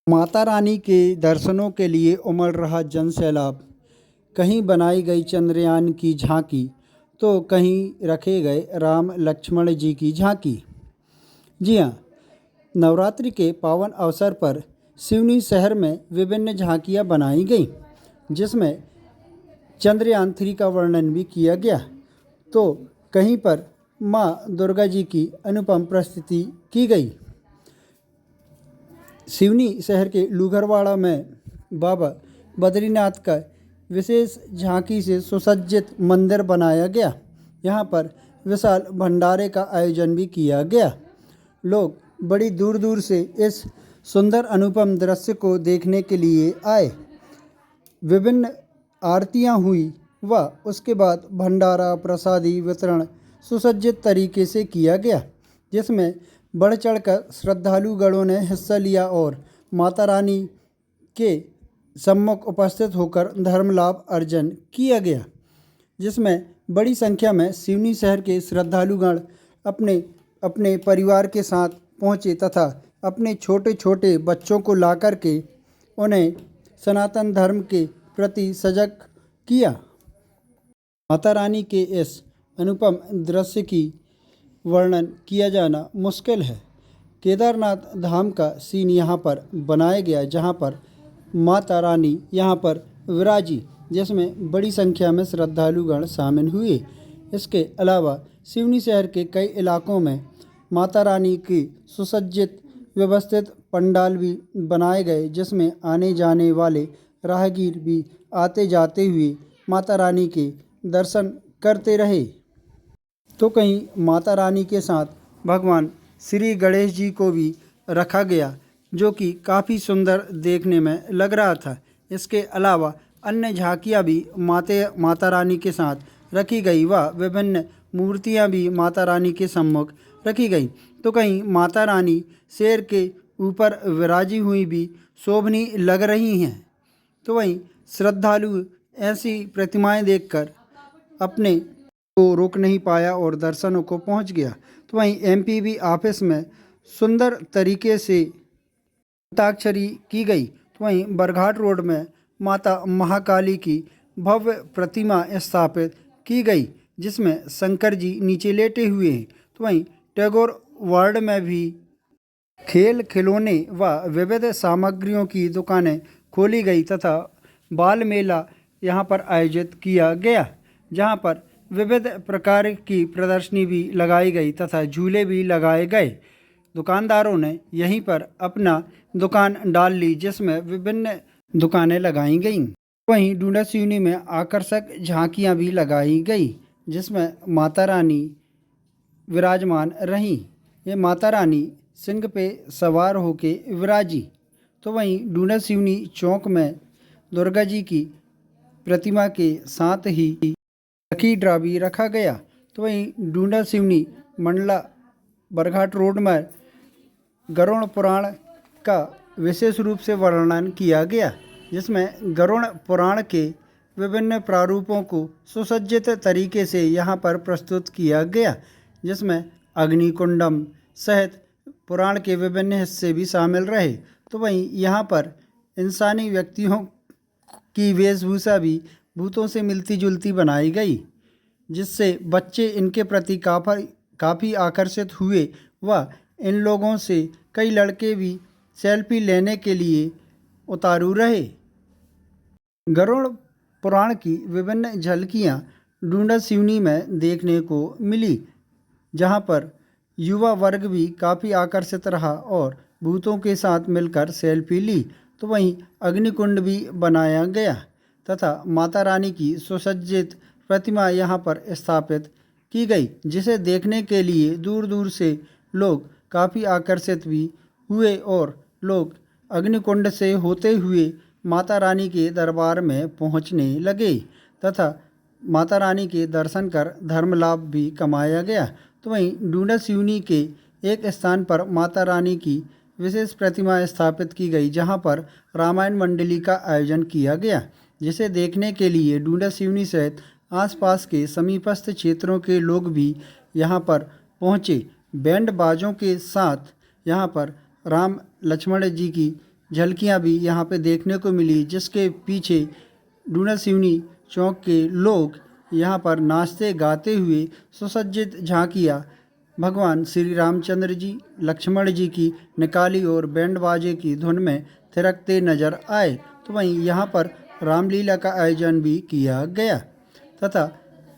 माता रानी के दर्शनों के लिए उमड़ रहा जनसैलाब। कहीं बनाई गई चंद्रयान की झांकी तो कहीं रखे गए राम लक्ष्मण जी की झांकी। जी हाँ, नवरात्रि के पावन अवसर पर सिवनी शहर में विभिन्न झांकियाँ बनाई गईं, जिसमें चंद्रयान 3 का वर्णन भी किया गया। तो कहीं पर माँ दुर्गा जी की अनुपम प्रस्तुति की गई। सिवनी शहर के लूगरवाड़ा में बाबा बद्रीनाथ का विशेष झांकी से सुसज्जित मंदिर बनाया गया। यहाँ पर विशाल भंडारे का आयोजन भी किया गया। लोग बड़ी दूर दूर से इस सुंदर अनुपम दृश्य को देखने के लिए आए। विभिन्न आरतियाँ हुई व उसके बाद भंडारा प्रसादी वितरण सुसज्जित तरीके से किया गया, जिसमें बढ़ चढ़कर श्रद्धालुगणों ने हिस्सा लिया और माता रानी के सम्मुख उपस्थित होकर धर्म लाभ अर्जन किया गया, जिसमें बड़ी संख्या में सिवनी शहर के श्रद्धालुगण अपने अपने परिवार के साथ पहुँचे तथा अपने छोटे छोटे बच्चों को ला कर के उन्हें सनातन धर्म के प्रति सजग किया। माता रानी के इस अनुपम दृश्य की वर्णन किया जाना मुश्किल है। केदारनाथ धाम का सीन यहाँ पर बनाया गया, जहाँ पर माता रानी यहाँ पर विराजी, जिसमें बड़ी संख्या में श्रद्धालुगण शामिल हुए। इसके अलावा सिवनी शहर के कई इलाकों में माता रानी की सुसज्जित व्यवस्थित पंडाल भी बनाए गए, जिसमें आने जाने वाले राहगीर भी आते जाते हुए माता रानी के दर्शन करते रहे। तो कहीं माता रानी के साथ भगवान श्री गणेश जी को भी रखा गया, जो कि काफ़ी सुंदर देखने में लग रहा था। इसके अलावा अन्य झांकियाँ भी माता रानी के साथ रखी गई व विभिन्न मूर्तियाँ भी माता रानी के सम्मुख रखी गई। तो कहीं माता रानी शेर के ऊपर विराजी हुई भी शोभनीय लग रही हैं। तो वहीं श्रद्धालु ऐसी प्रतिमाएं देखकर अपने को रोक नहीं पाया और दर्शनों को पहुंच गया। तो वहीं एमपीवी ऑफिस में सुंदर तरीके से हस्ताक्षरी की गई। तो वहीं बरघाट रोड में माता महाकाली की भव्य प्रतिमा स्थापित की गई, जिसमें शंकर जी नीचे लेटे हुए हैं। तो वहीं टैगोर वार्ड में भी खेल खिलौने व विविध सामग्रियों की दुकानें खोली गई तथा बाल मेला यहाँ पर आयोजित किया गया, जहाँ पर विविध प्रकार की प्रदर्शनी भी लगाई गई तथा झूले भी लगाए गए। दुकानदारों ने यहीं पर अपना दुकान डाल ली, जिसमें विभिन्न दुकानें लगाई गईं। वहीं डूडा सिवनी में आकर्षक झांकियां भी लगाई गई, जिसमें माता रानी विराजमान रहीं। ये माता रानी सिंह पे सवार होके विराजी। तो वहीं डूडा सिवनी चौक में दुर्गा जी की प्रतिमा के साथ ही लकी ड्रा भी रखा गया। तो वहीं डूडा सिवनी मंडला बरघाट रोड में गरुड़ पुराण का विशेष रूप से वर्णन किया गया, जिसमें गरुड़ पुराण के विभिन्न प्रारूपों को सुसज्जित तरीके से यहाँ पर प्रस्तुत किया गया, जिसमें अग्निकुंडम सहित पुराण के विभिन्न हिस्से भी शामिल रहे। तो वहीं यहाँ पर इंसानी व्यक्तियों की वेशभूषा भी भूतों से मिलती जुलती बनाई गई, जिससे बच्चे इनके प्रति काफ़ी आकर्षित हुए व इन लोगों से कई लड़के भी सेल्फी लेने के लिए उतारू रहे। गरुड़ पुराण की विभिन्न झलकियाँ डूडा सिवनी में देखने को मिली, जहाँ पर युवा वर्ग भी काफ़ी आकर्षित रहा और भूतों के साथ मिलकर सेल्फी ली। तो वहीं अग्निकुंड भी बनाया गया तथा माता रानी की सुसज्जित प्रतिमा यहाँ पर स्थापित की गई, जिसे देखने के लिए दूर दूर से लोग काफ़ी आकर्षित भी हुए और लोग अग्निकुंड से होते हुए माता रानी के दरबार में पहुँचने लगे तथा माता रानी के दर्शन कर धर्म लाभ भी कमाया गया। तो वहीं डूडा सिवनी के एक स्थान पर माता रानी की विशेष प्रतिमा स्थापित की गई, जहां पर रामायण मंडली का आयोजन किया गया, जिसे देखने के लिए डूडा सिवनी सहित आसपास के समीपस्थ क्षेत्रों के लोग भी यहां पर पहुंचे। बैंड बाजों के साथ यहां पर राम लक्ष्मण जी की झलकियां भी यहाँ पे देखने को मिली, जिसके पीछे डूना सिवनी चौक के लोग यहाँ पर नाचते गाते हुए सुसज्जित झांकियाँ भगवान श्री रामचंद्र जी, लक्ष्मण जी की निकाली और बैंड बाजे की धुन में थिरकते नजर आए। तो वहीं यहाँ पर रामलीला का आयोजन भी किया गया तथा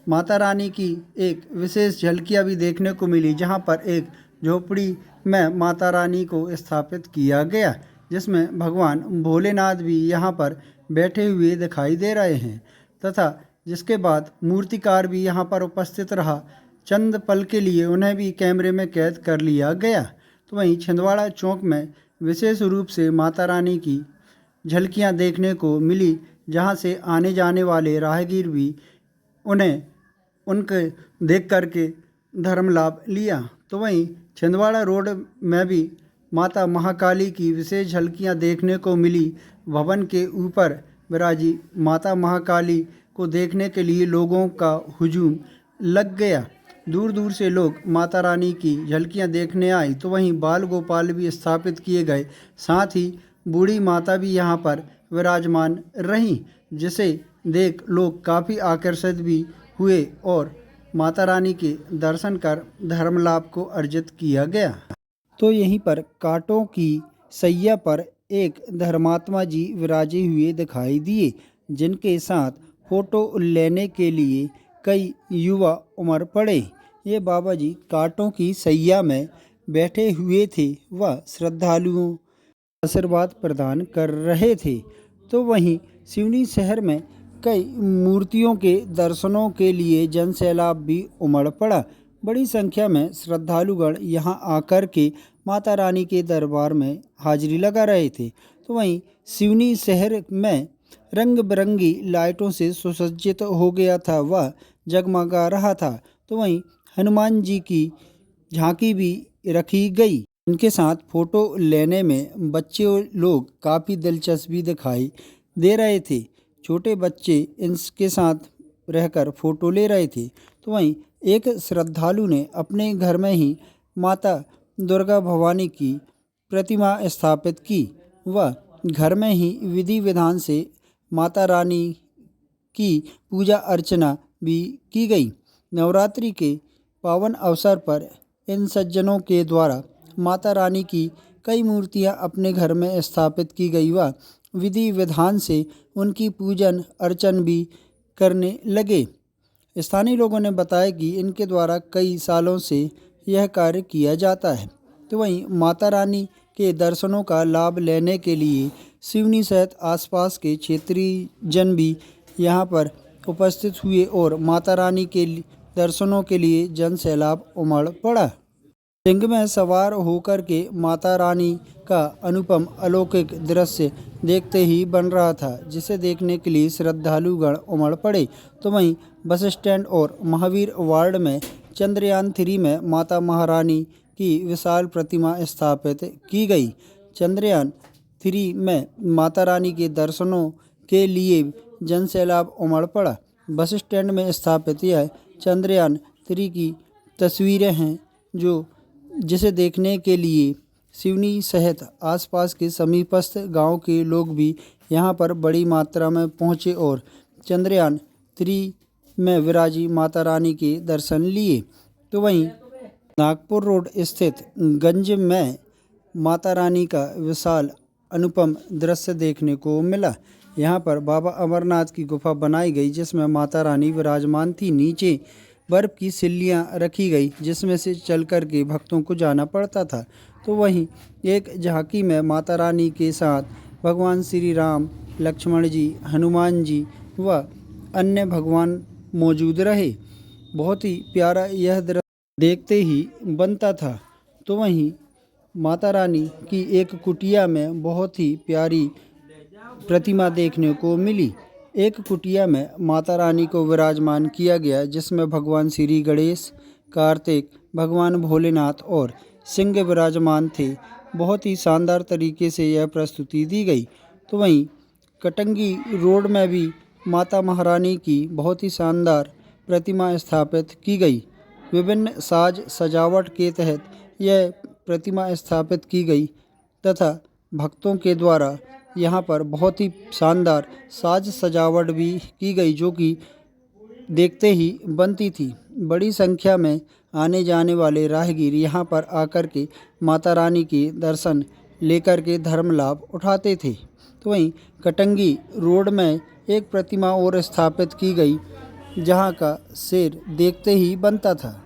माता रानी की एक विशेष झलकियाँ भी देखने को मिली, जहाँ पर एक झोपड़ी में माता रानी को स्थापित किया गया, जिसमें भगवान भोलेनाथ भी यहाँ पर बैठे हुए दिखाई दे रहे हैं तथा जिसके बाद मूर्तिकार भी यहाँ पर उपस्थित रहा। चंद पल के लिए उन्हें भी कैमरे में कैद कर लिया गया। तो वहीं छिंदवाड़ा चौक में विशेष रूप से माता रानी की झलकियाँ देखने को मिली, जहाँ से आने जाने वाले राहगीर भी उन्हें उनके देख करके धर्म लाभ लिया। तो वहीं छिंदवाड़ा रोड में भी माता महाकाली की विशेष झलकियाँ देखने को मिली। भवन के ऊपर विराजी माता महाकाली को देखने के लिए लोगों का हुजूम लग गया। दूर दूर से लोग माता रानी की झलकियाँ देखने आई। तो वहीं बाल गोपाल भी स्थापित किए गए, साथ ही बूढ़ी माता भी यहाँ पर विराजमान रहीं, जिसे देख लोग काफ़ी आकर्षित भी हुए और माता रानी के दर्शन कर धर्म लाभ को अर्जित किया गया। तो यहीं पर कांटों की सैया पर एक धर्मात्मा जी विराजे हुए दिखाई दिए, जिनके साथ फोटो लेने के लिए कई युवा उमड़ पड़े। ये बाबा जी कांटों की सैया में बैठे हुए थे व श्रद्धालुओं आशीर्वाद प्रदान कर रहे थे। तो वहीं सिवनी शहर में कई मूर्तियों के दर्शनों के लिए जन सैलाब भी उमड़ पड़ा। बड़ी संख्या में श्रद्धालुगण यहाँ आकर के माता रानी के दरबार में हाजिरी लगा रहे थे। तो वहीं सिवनी शहर में रंग बिरंगी लाइटों से सुसज्जित हो गया था व जगमगा रहा था। तो वहीं हनुमान जी की झांकी भी रखी गई। इनके साथ फोटो लेने में बच्चे लोग काफ़ी दिलचस्पी दिखाई दे रहे थे। छोटे बच्चे इनके साथ रहकर फ़ोटो ले रहे थे। तो वहीं एक श्रद्धालु ने अपने घर में ही माता दुर्गा भवानी की प्रतिमा स्थापित की व घर में ही विधि विधान से माता रानी की पूजा अर्चना भी की गई। नवरात्रि के पावन अवसर पर इन सज्जनों के द्वारा माता रानी की कई मूर्तियां अपने घर में स्थापित की गई व विधि विधान से उनकी पूजन अर्चन भी करने लगे। स्थानीय लोगों ने बताया कि इनके द्वारा कई सालों से यह कार्य किया जाता है। तो वहीं माता रानी के दर्शनों का लाभ लेने के लिए सिवनी सहित आसपास के क्षेत्रीय जन भी यहाँ पर उपस्थित हुए और माता रानी के दर्शनों के लिए जन सैलाब उमड़ पड़ा। सिंह में सवार होकर के माता रानी का अनुपम अलौकिक दृश्य देखते ही बन रहा था, जिसे देखने के लिए श्रद्धालुगण उमड़ पड़े। तो वहीं बस स्टैंड और महावीर वार्ड में चंद्रयान 3 में माता महारानी की विशाल प्रतिमा स्थापित की गई। चंद्रयान 3 में माता रानी के दर्शनों के लिए जन सैलाब उमड़ पड़ा। बस स्टैंड में स्थापित यह चंद्रयान 3 की तस्वीरें हैं जिसे देखने के लिए सिवनी सहित आसपास के समीपस्थ गांव के लोग भी यहां पर बड़ी मात्रा में पहुंचे और चंद्रयान 3 में विराजी माता रानी के दर्शन लिए। तो वहीं नागपुर रोड स्थित गंज में माता रानी का विशाल अनुपम दृश्य देखने को मिला। यहाँ पर बाबा अमरनाथ की गुफा बनाई गई, जिसमें माता रानी विराजमान थी। नीचे बर्फ़ की सिल्लियाँ रखी गई, जिसमें से चल कर के भक्तों को जाना पड़ता था। तो वहीं एक झांकी में माता रानी के साथ भगवान श्री राम, लक्ष्मण जी, हनुमान जी व अन्य भगवान मौजूद रहे। बहुत ही प्यारा यह दृश्य देखते ही बनता था। तो वहीं माता रानी की एक कुटिया में बहुत ही प्यारी प्रतिमा देखने को मिली। एक कुटिया में माता रानी को विराजमान किया गया, जिसमें भगवान श्री गणेश, कार्तिक, भगवान भोलेनाथ और सिंह विराजमान थे। बहुत ही शानदार तरीके से यह प्रस्तुति दी गई। तो वहीं कटंगी रोड में भी माता महारानी की बहुत ही शानदार प्रतिमा स्थापित की गई। विभिन्न साज सजावट के तहत यह प्रतिमा स्थापित की गई तथा भक्तों के द्वारा यहाँ पर बहुत ही शानदार साज सजावट भी की गई, जो कि देखते ही बनती थी। बड़ी संख्या में आने जाने वाले राहगीर यहाँ पर आकर के माता रानी के दर्शन लेकर के धर्म लाभ उठाते थे। तो वहीं कटंगी रोड में एक प्रतिमा और स्थापित की गई, जहाँ का शेर देखते ही बनता था।